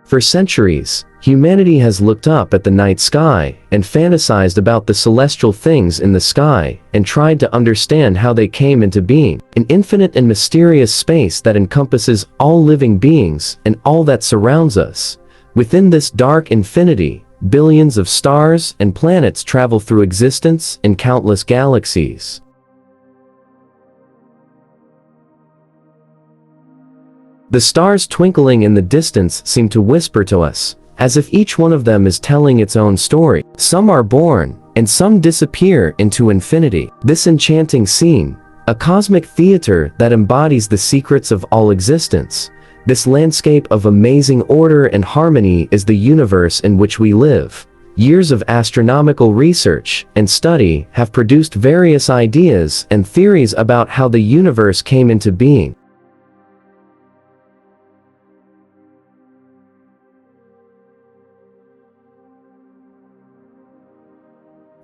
For centuries, humanity has looked up at the night sky and fantasized about the celestial things in the sky and tried to understand how they came into being. An infinite and mysterious space that encompasses all living beings and all that surrounds us. Within this dark infinity, billions of stars and planets travel through existence in countless galaxies. The stars twinkling in the distance seem to whisper to us, as if each one of them is telling its own story. Some are born, and some disappear into infinity. This enchanting scene, a cosmic theater that embodies the secrets of all existence. This landscape of amazing order and harmony is the universe in which we live. Years of astronomical research and study have produced various ideas and theories about how the universe came into being.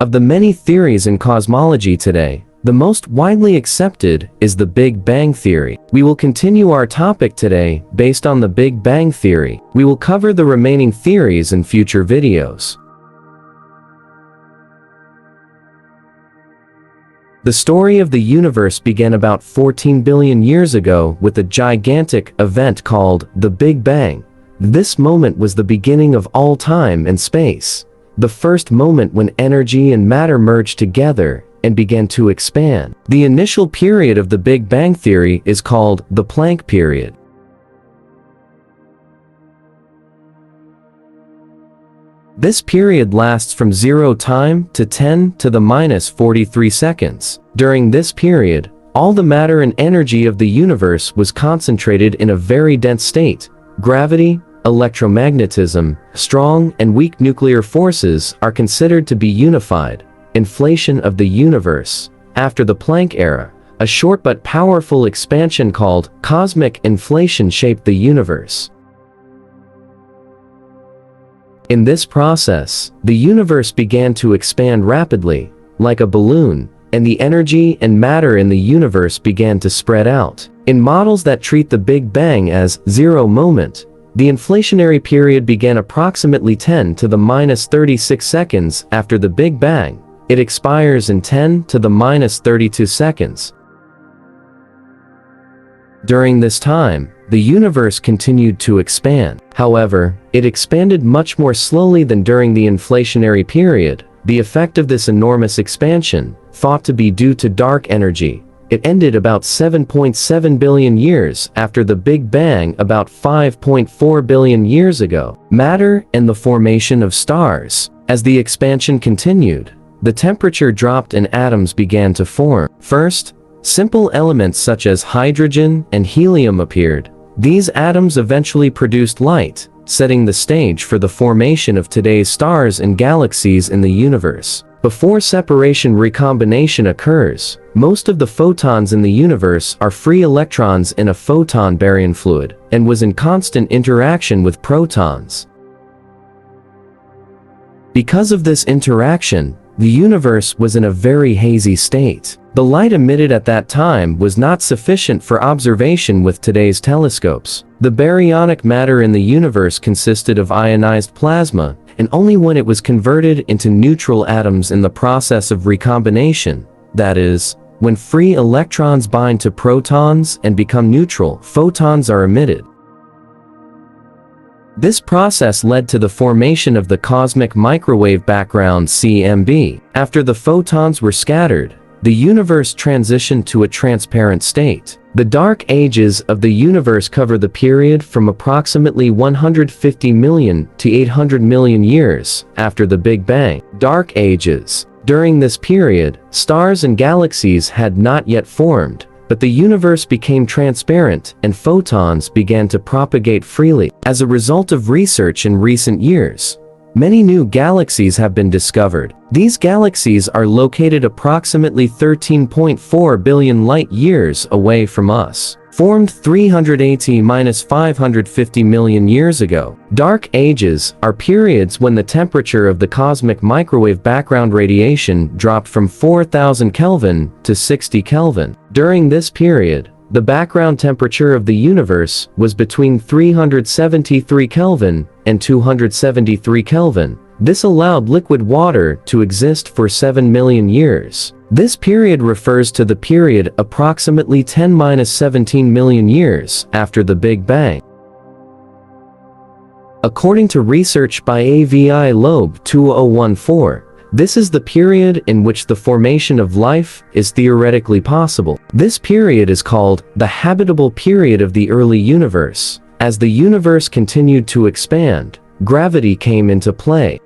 Of the many theories in cosmology today, the most widely accepted is the Big Bang Theory. We will continue our topic today based on the Big Bang Theory. We will cover the remaining theories in future videos. The story of the universe began about 14 billion years ago with a gigantic event called the Big Bang. This moment was the beginning of all time and space. The first moment when energy and matter merged together and began to expand. The initial period of the Big Bang Theory is called the Planck period. This period lasts from 0 time to 10 to the minus 43 seconds. During this period, all the matter and energy of the universe was concentrated in a very dense state. Gravity, electromagnetism, strong and weak nuclear forces are considered to be unified. Inflation of the universe. After the Planck era, a short but powerful expansion called cosmic inflation shaped the universe. In this process, the universe began to expand rapidly, like a balloon, and the energy and matter in the universe began to spread out. In models that treat the Big Bang as zero moment, the inflationary period began approximately 10 to the minus 36 seconds after the Big Bang. It expires in 10 to the minus 32 seconds. During this time, the universe continued to expand. However, it expanded much more slowly than during the inflationary period. The effect of this enormous expansion, thought to be due to dark energy, it ended about 7.7 billion years after the Big Bang, about 5.4 billion years ago. Matter and the formation of stars. As the expansion continued, the temperature dropped and atoms began to form. First, simple elements such as hydrogen and helium appeared. These atoms eventually produced light, setting the stage for the formation of today's stars and galaxies in the universe. Before separation recombination occurs, most of the photons in the universe are free electrons in a photon baryon fluid, and was in constant interaction with protons. Because of this interaction, the universe was in a very hazy state. The light emitted at that time was not sufficient for observation with today's telescopes. The baryonic matter in the universe consisted of ionized plasma, and only when it was converted into neutral atoms in the process of recombination, that is, when free electrons bind to protons and become neutral, photons are emitted. This process led to the formation of the cosmic microwave background (CMB). After the photons were scattered, the universe transitioned to a transparent state. The dark ages of the universe cover the period from approximately 150 million to 800 million years after the Big Bang. Dark ages. During this period, stars and galaxies had not yet formed, but the universe became transparent and photons began to propagate freely. As a result of research in recent years, many new galaxies have been discovered. These galaxies are located approximately 13.4 billion light-years away from us, formed 380–550 million years ago. Dark ages are periods when the temperature of the cosmic microwave background radiation dropped from 4000 Kelvin to 60 Kelvin. During this period, the background temperature of the universe was between 373 Kelvin and 273 Kelvin. This allowed liquid water to exist for 7 million years. This period refers to the period approximately 10-17 million years after the Big Bang. According to research by AVI Loeb 2014, this is the period in which the formation of life is theoretically possible. This period is called the habitable period of the early universe. As the universe continued to expand, gravity came into play.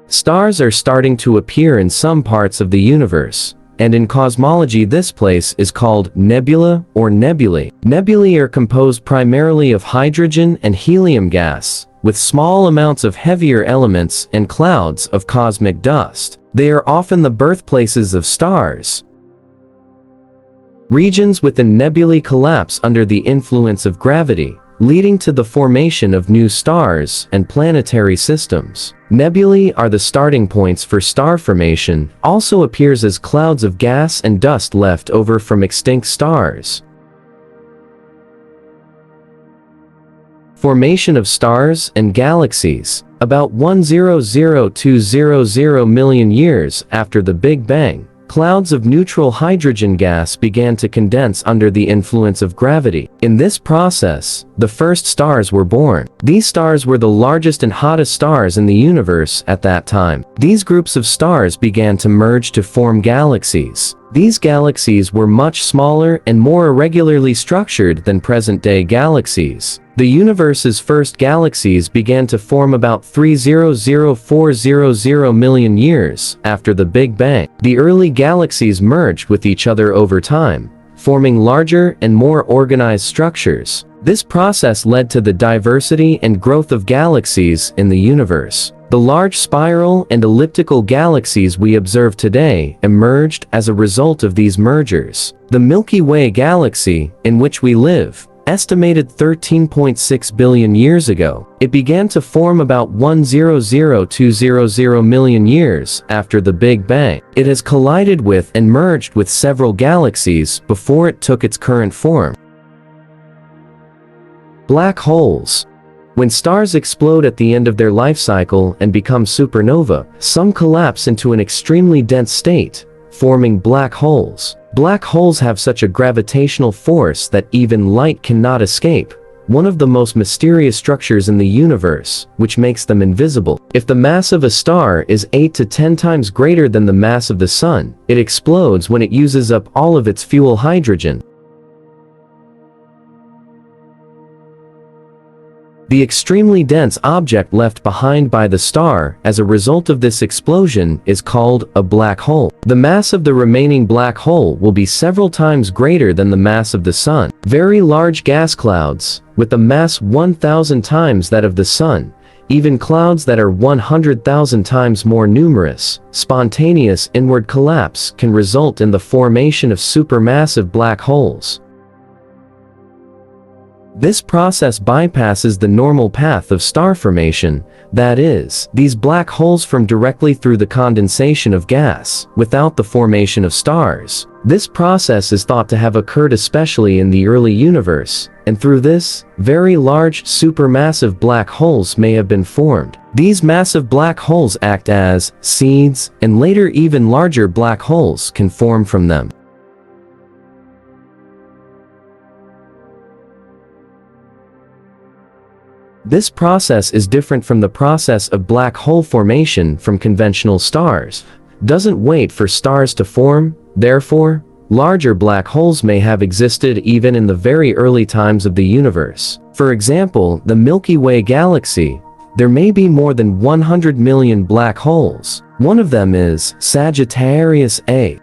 Stars are starting to appear in some parts of the universe, and in cosmology this place is called nebula or nebulae. Nebulae are composed primarily of hydrogen and helium gas, with small amounts of heavier elements and clouds of cosmic dust. They are often the birthplaces of stars. Regions within nebulae collapse under the influence of gravity, leading to the formation of new stars and planetary systems. Nebulae are the starting points for star formation, also appears as clouds of gas and dust left over from extinct stars. Formation of stars and galaxies. About 100,200 million years after the Big Bang, clouds of neutral hydrogen gas began to condense under the influence of gravity. In this process, the first stars were born. These stars were the largest and hottest stars in the universe at that time. These groups of stars began to merge to form galaxies. These galaxies were much smaller and more irregularly structured than present-day galaxies. The universe's first galaxies began to form about 300,400 million years after the Big Bang. The early galaxies merged with each other over time, forming larger and more organized structures. This process led to the diversity and growth of galaxies in the universe. The large spiral and elliptical galaxies we observe today emerged as a result of these mergers. The Milky Way galaxy, in which we live, estimated 13.6 billion years ago. It began to form about 100,200 million years after the Big Bang. It has collided with and merged with several galaxies before it took its current form. Black holes. When stars explode at the end of their life cycle and become supernova, some collapse into an extremely dense state, forming black holes. Black holes have such a gravitational force that even light cannot escape, one of the most mysterious structures in the universe, which makes them invisible. If the mass of a star is 8 to 10 times greater than the mass of the Sun, it explodes when it uses up all of its fuel hydrogen. The extremely dense object left behind by the star as a result of this explosion is called a black hole. The mass of the remaining black hole will be several times greater than the mass of the Sun. Very large gas clouds, with a mass 1,000 times that of the Sun, even clouds that are 100,000 times more numerous, spontaneous inward collapse can result in the formation of supermassive black holes. This process bypasses the normal path of star formation, that is, these black holes form directly through the condensation of gas, without the formation of stars. This process is thought to have occurred especially in the early universe, and through this, very large supermassive black holes may have been formed. These massive black holes act as seeds, and later even larger black holes can form from them. This process is different from the process of black hole formation from conventional stars. Doesn't wait for stars to form, therefore, larger black holes may have existed even in the very early times of the universe. For example, the Milky Way galaxy, there may be more than 100 million black holes. One of them is Sagittarius A.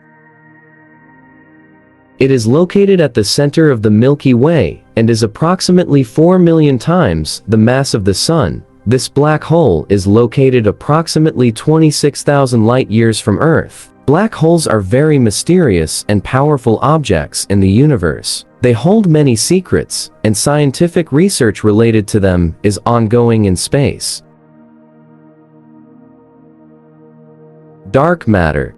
It is located at the center of the Milky Way and is approximately 4 million times the mass of the Sun. This black hole is located approximately 26,000 light-years from Earth. Black holes are very mysterious and powerful objects in the universe. They hold many secrets, and scientific research related to them is ongoing in space. Dark matter.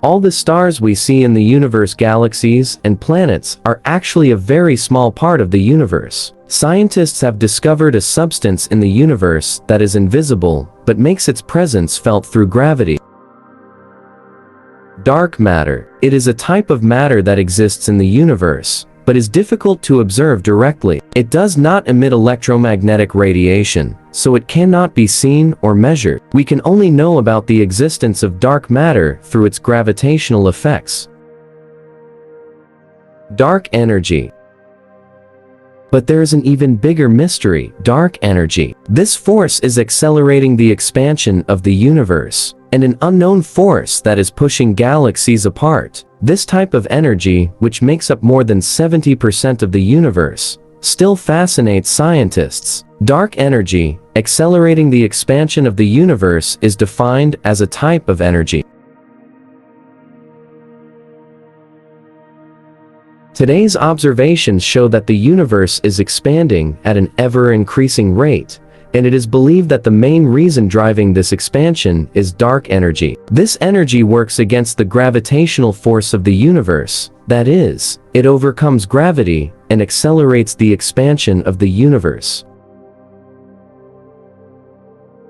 All the stars we see in the universe, galaxies, and planets are actually a very small part of the universe. Scientists have discovered a substance in the universe that is invisible, but makes its presence felt through gravity. Dark matter. It is a type of matter that exists in the universe, but is difficult to observe directly. It does not emit electromagnetic radiation, so it cannot be seen or measured. We can only know about the existence of dark matter through its gravitational effects. Dark energy. But there is an even bigger mystery: dark energy. This force is accelerating the expansion of the universe, and an unknown force that is pushing galaxies apart. This type of energy, which makes up more than 70% of the universe, still fascinates scientists. Dark energy, accelerating the expansion of the universe, is defined as a type of energy. Today's observations show that the universe is expanding at an ever-increasing rate, and it is believed that the main reason driving this expansion is dark energy. This energy works against the gravitational force of the universe. That is, it overcomes gravity and accelerates the expansion of the universe.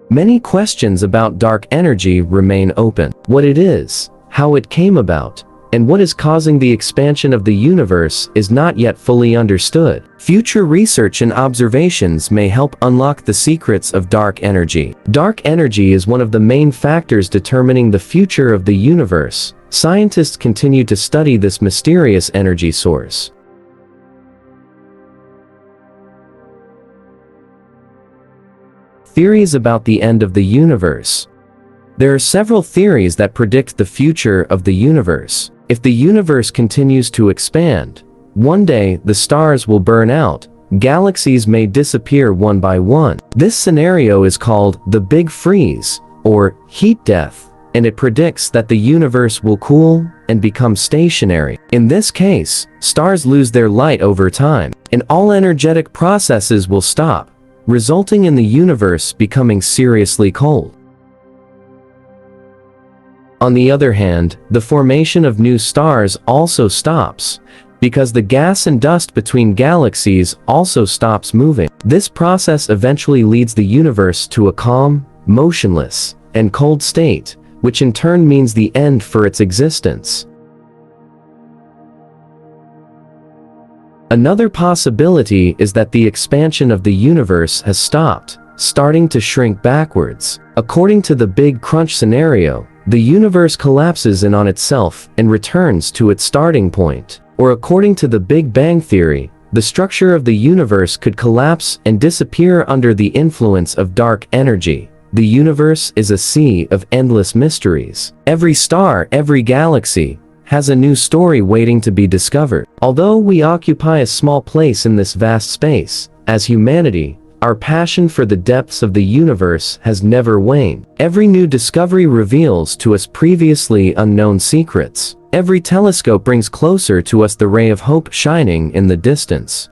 Many questions about dark energy remain open. What it is, how it came about, and what is causing the expansion of the universe is not yet fully understood. Future research and observations may help unlock the secrets of dark energy. Dark energy is one of the main factors determining the future of the universe. Scientists continue to study this mysterious energy source. Theories about the end of the universe. There are several theories that predict the future of the universe. If the universe continues to expand, one day the stars will burn out, galaxies may disappear one by one. This scenario is called the Big Freeze, or heat death, and it predicts that the universe will cool and become stationary. In this case, stars lose their light over time, and all energetic processes will stop, resulting in the universe becoming seriously cold. On the other hand, the formation of new stars also stops, because the gas and dust between galaxies also stops moving. This process eventually leads the universe to a calm, motionless, and cold state, which in turn means the end for its existence. Another possibility is that the expansion of the universe has stopped, starting to shrink backwards. According to the Big Crunch scenario, the universe collapses in on itself and returns to its starting point. Or according to the Big Bang theory, the structure of the universe could collapse and disappear under the influence of dark energy. The universe is a sea of endless mysteries. Every star, every galaxy, has a new story waiting to be discovered. Although we occupy a small place in this vast space, as humanity, our passion for the depths of the universe has never waned. Every new discovery reveals to us previously unknown secrets. Every telescope brings closer to us the ray of hope shining in the distance.